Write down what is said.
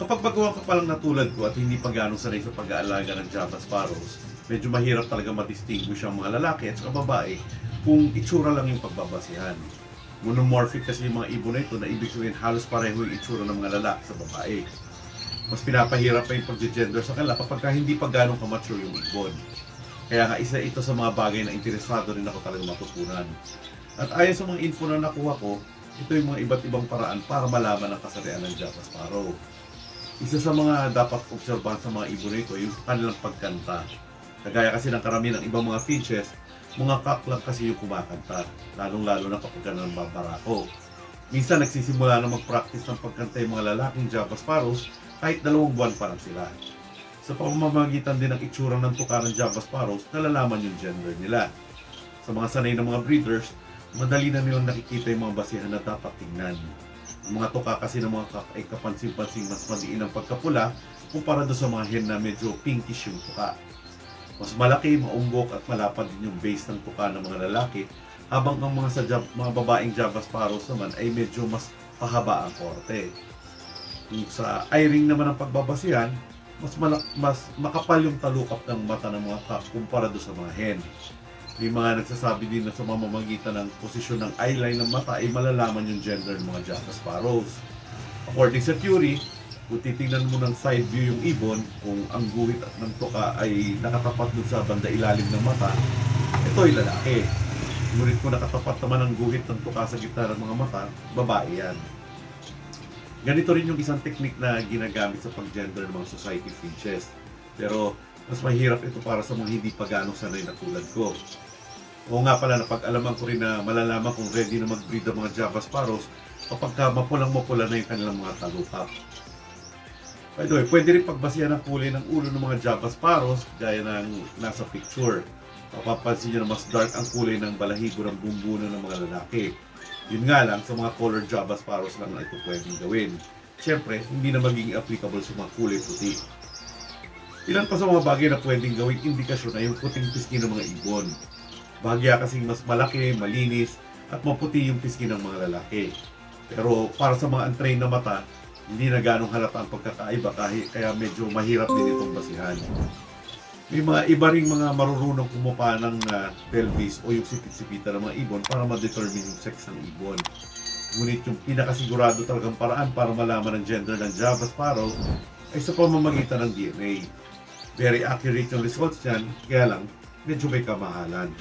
Kapag baguhan ka pa lang na tulad ko at hindi pa ganong sanay sa pag-aalaga ng Java Sparrows, medyo mahirap talaga ma-distinguish ang mga lalaki at saka babae kung itsura lang yung pagbabasihan. Monomorphic kasi yung mga ibon na ito na ibig sabihin halos pareho yung itsura ng mga lalaki sa babae. Mas pinapahirap pa yung pag-gender sa kanila kapag hindi pa ganong ka-mature yung ibon. Kaya nga isa ito sa mga bagay na interesado rin ako talaga matutunan. At ayon sa mga info na nakuha ko, ito yung mga iba't ibang paraan para malaman ang kasarian ng Java Sparrow. Isa sa mga dapat obserbahan sa mga ibon nito yung kanilang pagkanta. Kagaya kasi ng karamihan ng ibang mga finches, mga cock lang kasi yung kumakanta, lalong-lalo na kapag ng babarako. Minsan nagsisimula na mag-practice ng pagkanta yung mga lalaking Java Sparrows kahit 2 buwan pa lang sila. Sa pamamagitan din ng itsura ng tuka ng Java Sparrows, nalalaman yung gender nila. Sa mga sanay ng mga breeders, madali na nilang nakikita yung mga basihan na dapat tingnan. Ang mga tuka kasi ng mga cock ay kapansin-pansing mas maliin ang pagkapula kumpara doon sa mga hen na medyo pinkish yung tuka. Mas malaki, maumbok at malapad din yung base ng tuka ng mga lalaki, habang ang mga babaeng Java Sparrows naman ay medyo mas pahaba ang korte. Kung sa eye-ring naman ang pagbabasihan, mas makapal yung talukap ng mata ng mga cock kumpara doon sa mga hen. May mga nagsasabi din na sa mamamagitan ng posisyon ng eyeline ng mata ay malalaman yung gender ng mga Java Sparrows. According sa theory, kung titingnan mo ng side view yung ibon, kung ang guhit at ng tuka ay nakatapat dun sa banda ilalim ng mata, ito ay lalaki. Ngunit kung nakatapat naman ang guhit ng tuka sa gitna ng mga mata, babae yan. Ganito rin yung isang technique na ginagamit sa pag-gender ng mga society finches. Pero mas mahirap ito para sa mga hindi pa ganong sanay na tulad ko. O nga pala, napag-alaman ko rin na malalaman kung ready na mag-breed ang mga Java Sparrows kapag mapulang-mapula na yung kanilang mga talukap. By the way, pwede rin pagbasihan ang kulay ng ulo ng mga Java Sparrows gaya ng nasa picture. Mapapansin nyo na mas dark ang kulay ng balahibo ng bumbuno ng mga lalaki. Yun nga lang, sa mga colored Java Sparrows lang na ito pwedeng gawin. Siyempre, hindi na magiging applicable sa mga kulay puti. Ilan pa sa mga bagay na pwedeng gawin indikasyon na yung puting pisngi ng mga ibon. Bahagya kasing mas malaki, malinis, at maputi yung pisngi ng mga lalaki. Pero para sa mga untrained na mata, hindi na ganong halata ang pagkakaiba kaya medyo mahirap din itong basihan. May mga iba ring mga marurunong kumupa ng pelvis o yung sipit-sipitan ng mga ibon para ma-determine yung sex ng ibon. Ngunit yung pinakasigurado talagang paraan para malaman ang gender ng Java Sparrow ay sa pamamagitan ng DNA. Very accurate yung results yan, kaya lang medyo may kamahalan.